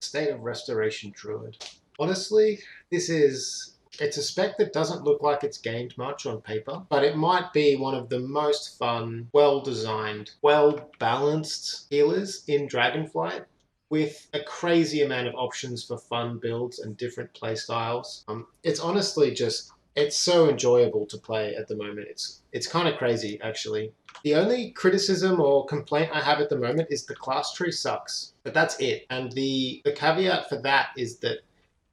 State of Restoration Druid. Honestly, it's a spec that doesn't look like it's gained much on paper, but it might be one of the most fun, well-designed, well-balanced healers in Dragonflight, with a crazy amount of options for fun builds and different playstyles. It's honestly just, it's so enjoyable to play at the moment. It's kind of crazy, actually. The only criticism or complaint I have at the moment is the class tree sucks, but that's it. And the caveat for that is that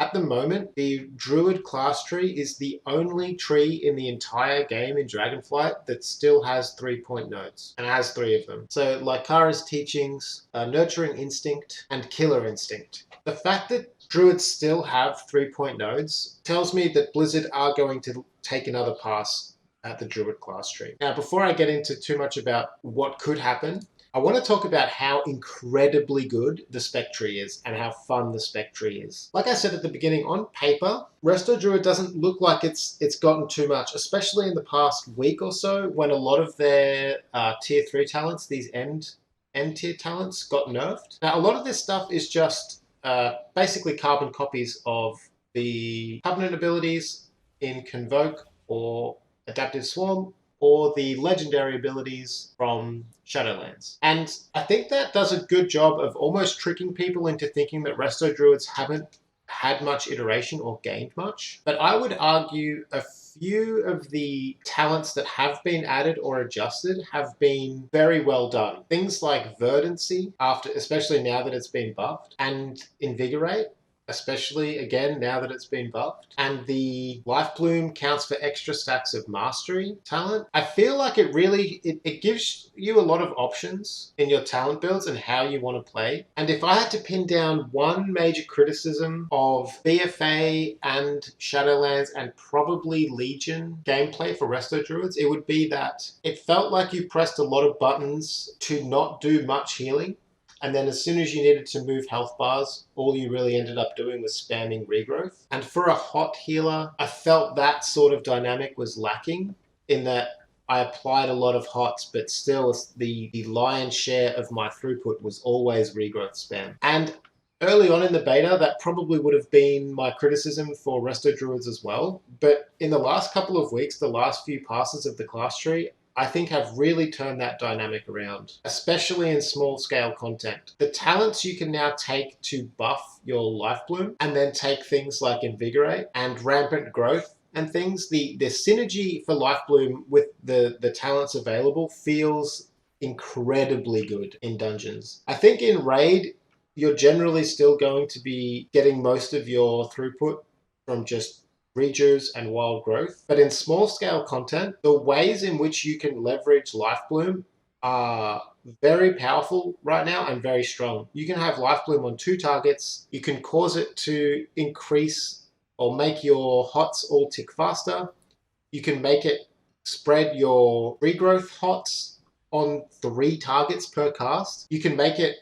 at the moment, the Druid class tree is the only tree in the entire game in Dragonflight that still has 3-point nodes, and it has 3 of them. So Lycara's Teachings, Nurturing Instinct, and Killer Instinct. The fact that Druids still have 3-point nodes tells me that Blizzard are going to take another pass at the Druid class tree. Now, before I get into too much about what could happen, I want to talk about how incredibly good the spec tree is and how fun the spec tree is. Like I said at the beginning, on paper, Resto Druid doesn't look like it's gotten too much, especially in the past week or so when a lot of their tier 3 talents, these end tier talents, got nerfed. Now, a lot of this stuff is just basically carbon copies of the Covenant abilities in Convoke or Adaptive Swarm, or the legendary abilities from Shadowlands. And I think that does a good job of almost tricking people into thinking that Resto Druids haven't had much iteration or gained much. But I would argue a few of the talents that have been added or adjusted have been very well done. Things like Verdancy, especially now that it's been buffed, and Invigorate, especially again now that it's been buffed, and the Lifebloom counts for extra stacks of mastery talent. I feel like it gives you a lot of options in your talent builds and how you want to play. And if I had to pin down one major criticism of BFA and Shadowlands and probably Legion gameplay for Resto Druids, it would be that it felt like you pressed a lot of buttons to not do much healing. And then as soon as you needed to move health bars, all you really ended up doing was spamming regrowth. And for a hot healer, I felt that sort of dynamic was lacking in that I applied a lot of hots, but still the lion's share of my throughput was always regrowth spam. And early on in the beta, that probably would have been my criticism for Resto Druids as well. But in the last couple of weeks, the last few passes of the class tree, I think have really turned that dynamic around, especially in small scale content. The talents you can now take to buff your Lifebloom and then take things like Invigorate and Rampant Growth and things, the synergy for Lifebloom with the talents available feels incredibly good in dungeons. I think in Raid, you're generally still going to be getting most of your throughput from just rejuves and wild growth. But in small scale content, the ways in which you can leverage Lifebloom are very powerful right now and very strong. You can have Lifebloom on 2 targets. You can cause it to increase or make your hots all tick faster. You can make it spread your regrowth hots on 3 targets per cast. You can make it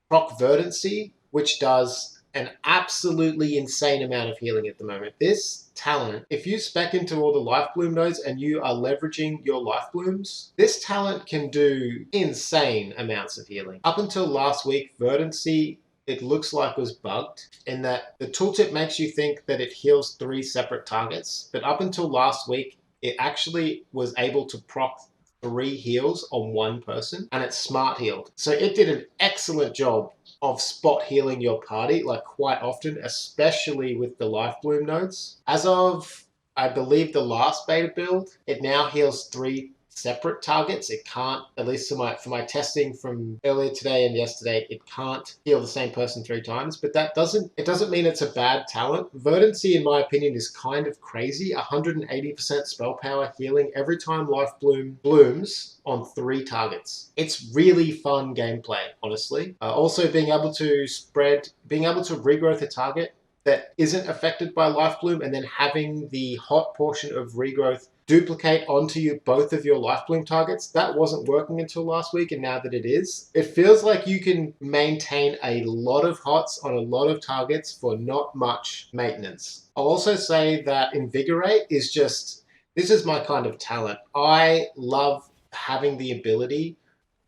proc Verdancy, which does an absolutely insane amount of healing at the moment. This talent, if you spec into all the Lifebloom nodes and you are leveraging your Lifeblooms, this talent can do insane amounts of healing. Up until last week, Verdancy, it looks like was bugged in that the tooltip makes you think that it heals 3 separate targets, but up until last week, it actually was able to proc 3 heals on 1 person, and it's smart healed. So it did an excellent job of spot healing your party, like quite often, especially with the Lifebloom nodes. As of, I believe, the last beta build, it now heals 3 separate targets. It can't, at least for my testing from earlier today and yesterday, it can't heal the same person 3 times, but it doesn't mean it's a bad talent. Verdancy, in my opinion, is kind of crazy. 180% spell power healing every time Lifebloom blooms on 3 targets. It's really fun gameplay, honestly. Also being able to regrowth a target that isn't affected by Lifebloom and then having the hot portion of regrowth duplicate onto both of your Lifebloom targets. That wasn't working until last week, and now that it is, it feels like you can maintain a lot of hots on a lot of targets for not much maintenance. I'll also say that Invigorate is this is my kind of talent. I love having the ability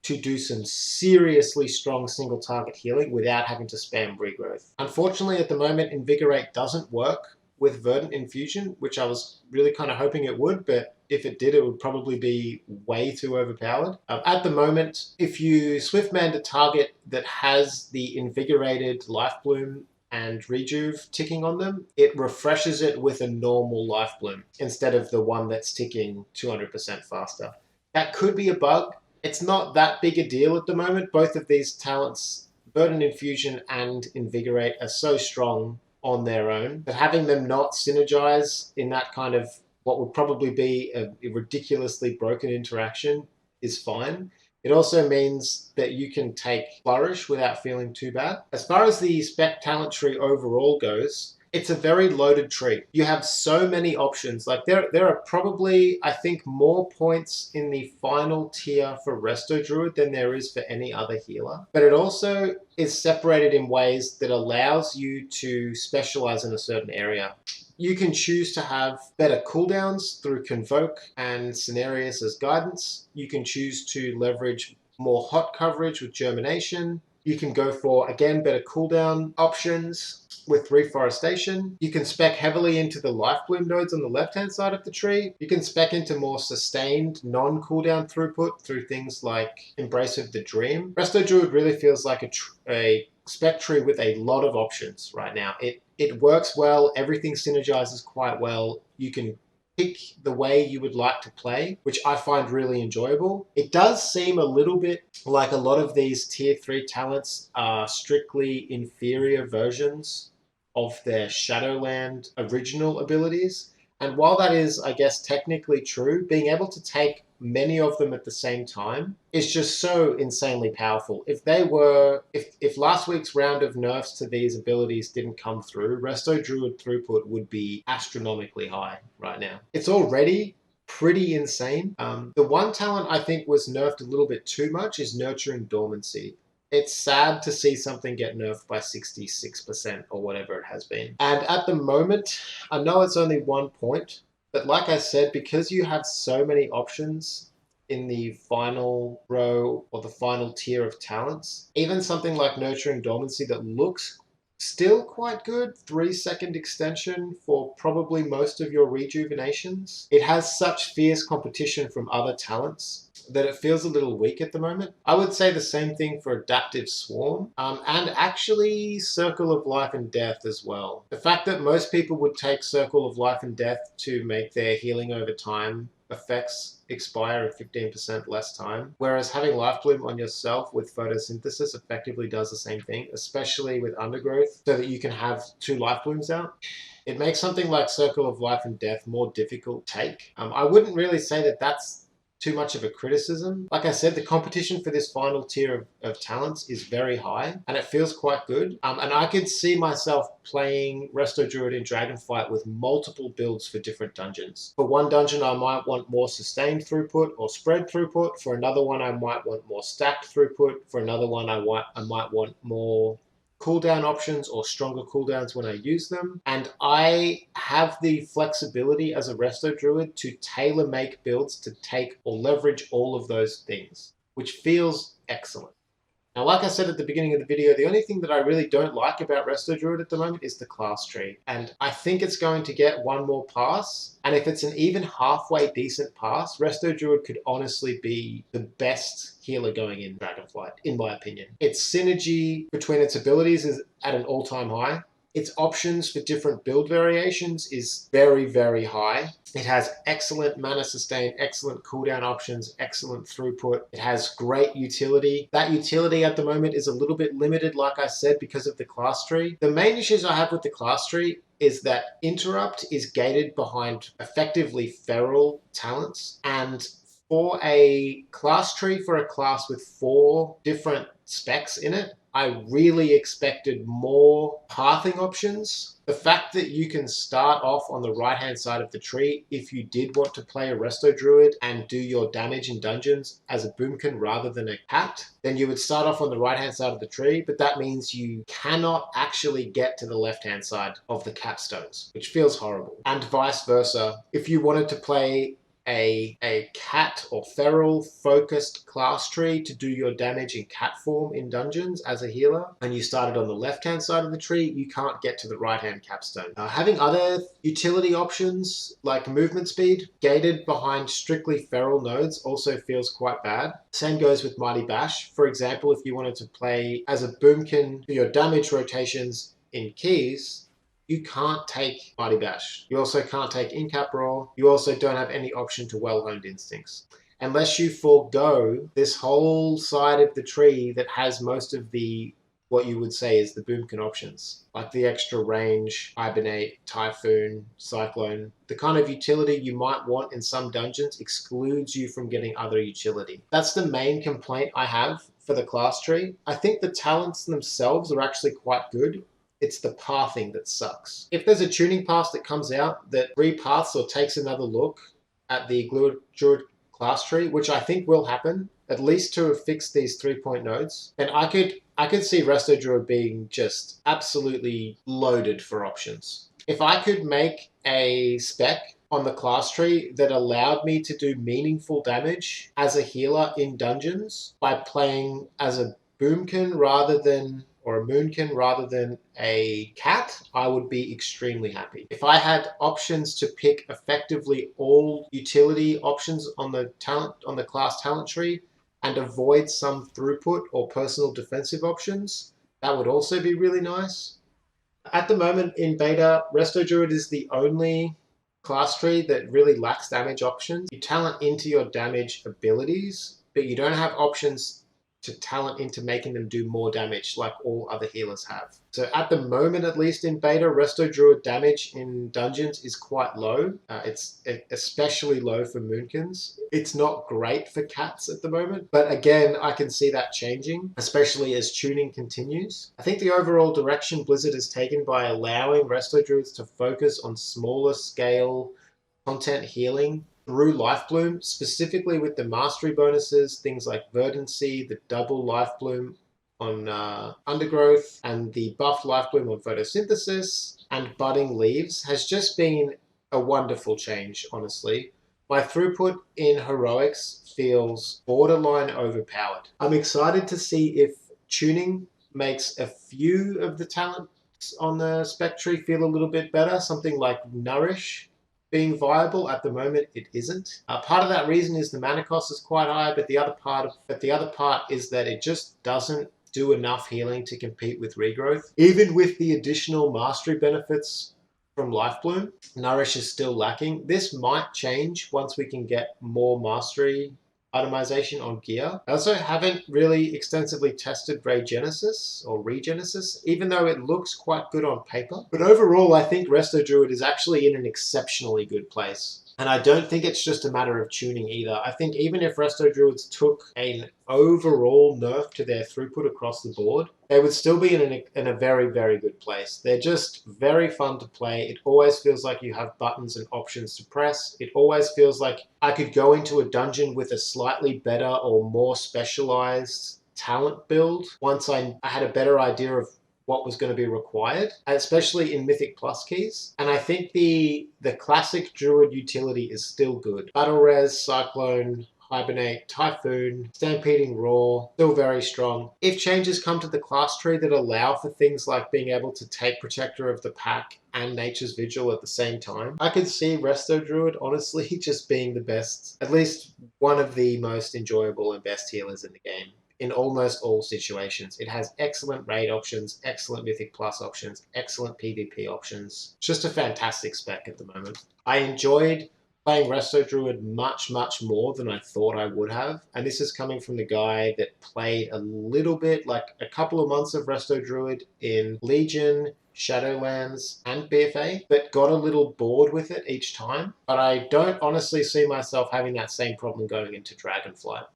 to do some seriously strong single target healing without having to spam regrowth. Unfortunately, at the moment, Invigorate doesn't work with Verdant Infusion, which I was really kind of hoping it would, but if it did, it would probably be way too overpowered. At the moment, if you Swiftmand a target that has the Invigorated Lifebloom and Rejuve ticking on them, it refreshes it with a normal Lifebloom instead of the one that's ticking 200% faster. That could be a bug. It's not that big a deal at the moment. Both of these talents, Verdant Infusion and Invigorate, are so strong on their own, but having them not synergize in that kind of what would probably be a ridiculously broken interaction is fine. It also means that you can take Flourish without feeling too bad. As far as the spec talent tree overall goes, it's a very loaded tree. You have so many options. Like there are probably, I think, more points in the final tier for Resto Druid than there is for any other healer. But it also is separated in ways that allows you to specialize in a certain area. You can choose to have better cooldowns through Convoke and Cenarius as guidance. You can choose to leverage more hot coverage with Germination. You can go for, again, better cooldown options with Reforestation. You can spec heavily into the Lifebloom nodes on the left-hand side of the tree. You can spec into more sustained, non-cooldown throughput through things like Embrace of the Dream. Resto Druid really feels like a spec tree with a lot of options right now. It works well, everything synergizes quite well. You can pick the way you would like to play, which I find really enjoyable. It does seem a little bit like a lot of these tier 3 talents are strictly inferior versions of their Shadowland original abilities. And while that is, I guess, technically true, being able to take many of them at the same time is just so insanely powerful. If last week's round of nerfs to these abilities didn't come through, Resto Druid throughput would be astronomically high right now. It's already pretty insane. The one talent I think was nerfed a little bit too much is Nurturing Dormancy. It's sad to see something get nerfed by 66% or whatever it has been. And at the moment, I know it's only 1 point, but like I said, because you have so many options in the final row or the final tier of talents, even something like Nurturing Dormancy that looks still quite good, 3-second extension for probably most of your rejuvenations. It has such fierce competition from other talents that it feels a little weak at the moment. I would say the same thing for Adaptive Swarm, and actually Circle of Life and Death as well. The fact that most people would take Circle of Life and Death to make their healing over time effects expire in 15% less time, whereas having Lifebloom on yourself with photosynthesis effectively does the same thing, especially with Undergrowth, so that you can have 2 Lifeblooms out. It makes something like Circle of Life and Death more difficult to take. I wouldn't really say that that's too much of a criticism. Like I said, the competition for this final tier of talents is very high and it feels quite good. And I could see myself playing Resto Druid in Dragonflight with multiple builds for different dungeons. For one dungeon, I might want more sustained throughput or spread throughput. For another one, I might want more stacked throughput. For another one, I might want more cooldown options or stronger cooldowns when I use them. And I have the flexibility as a Resto Druid to tailor make builds to take or leverage all of those things, which feels excellent. Now, like I said at the beginning of the video, the only thing that I really don't like about Resto Druid at the moment is the class tree. And I think it's going to get one more pass. And if it's an even halfway decent pass, Resto Druid could honestly be the best healer going in Dragonflight, in my opinion. Its synergy between its abilities is at an all-time high. Its options for different build variations is very, very high. It has excellent mana sustain, excellent cooldown options, excellent throughput. It has great utility. That utility at the moment is a little bit limited, like I said, because of the class tree. The main issues I have with the class tree is that Interrupt is gated behind effectively feral talents. And for a class tree for a class with 4 different specs in it, I really expected more pathing options. The fact that you can start off on the right-hand side of the tree if you did want to play a Resto Druid and do your damage in dungeons as a boomkin rather than a cat, then you would start off on the right-hand side of the tree, but that means you cannot actually get to the left-hand side of the capstones, which feels horrible. And vice versa. If you wanted to play a cat or feral focused class tree to do your damage in cat form in dungeons as a healer, and you started on the left hand side of the tree, you can't get to the right hand capstone. Having other utility options like movement speed gated behind strictly feral nodes also feels quite bad. Same goes with Mighty Bash. For example, if you wanted to play as a boomkin for your damage rotations in keys, you can't take Mighty Bash. You also can't take Incap Roll. You also don't have any option to Well-Honed Instincts. Unless you forego this whole side of the tree that has most of the, what you would say is the boomkin options, like the extra range, Hibernate, Typhoon, Cyclone. The kind of utility you might want in some dungeons excludes you from getting other utility. That's the main complaint I have for the class tree. I think the talents themselves are actually quite good. It's the pathing that sucks. If there's a tuning pass that comes out that repaths or takes another look at the Druid class tree, which I think will happen, at least to have fixed these 3-point nodes, then I could see Resto Druid being just absolutely loaded for options. If I could make a spec on the class tree that allowed me to do meaningful damage as a healer in dungeons by playing as a boomkin rather than, or a moonkin rather than a cat, I would be extremely happy. If I had options to pick effectively all utility options on the class talent tree and avoid some throughput or personal defensive options, that would also be really nice. At the moment in beta, Resto Druid is the only class tree that really lacks damage options. You talent into your damage abilities, but you don't have options to talent into making them do more damage like all other healers have. So at the moment, at least in beta, Resto Druid damage in dungeons is quite low. It's especially low for moonkins. It's not great for cats at the moment, but again, I can see that changing, especially as tuning continues. I think the overall direction Blizzard has taken by allowing Resto Druids to focus on smaller scale content healing through Lifebloom, specifically with the mastery bonuses, things like Verdancy, the double Lifebloom on Undergrowth, and the buff Lifebloom on Photosynthesis, and Budding Leaves, has just been a wonderful change, honestly. My throughput in Heroics feels borderline overpowered. I'm excited to see if tuning makes a few of the talents on the spec tree feel a little bit better, something like Nourish being viable. At the moment it isn't. Part of that reason is the mana cost is quite high, but the other part is that it just doesn't do enough healing to compete with regrowth. Even with the additional mastery benefits from Lifebloom, Nourish is still lacking. This might change once we can get more mastery itemization on gear. I also haven't really extensively tested Regenesis, even though it looks quite good on paper. But overall, I think Resto Druid is actually in an exceptionally good place. And I don't think it's just a matter of tuning either. I think even if Resto Druids took an overall nerf to their throughput across the board, they would still be in a very, very good place. They're just very fun to play. It always feels like you have buttons and options to press. It always feels like I could go into a dungeon with a slightly better or more specialized talent build once I had a better idea of what was going to be required, especially in Mythic Plus keys. And I think the classic Druid utility is still good. Battle Res, Cyclone, Hibernate, Typhoon, Stampeding Roar, still very strong. If changes come to the class tree that allow for things like being able to take Protector of the Pack and Nature's Vigil at the same time, I could see Resto Druid honestly just being the best, at least one of the most enjoyable and best healers in the game. In almost all situations. It has excellent raid options, excellent Mythic Plus options, excellent PvP options. Just a fantastic spec at the moment. I enjoyed playing Resto Druid much, much more than I thought I would have. And this is coming from the guy that played a little bit, like a couple of months of Resto Druid in Legion, Shadowlands, and BFA, but got a little bored with it each time. But I don't honestly see myself having that same problem going into Dragonflight.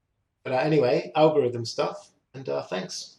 But anyway, algorithm stuff, and thanks.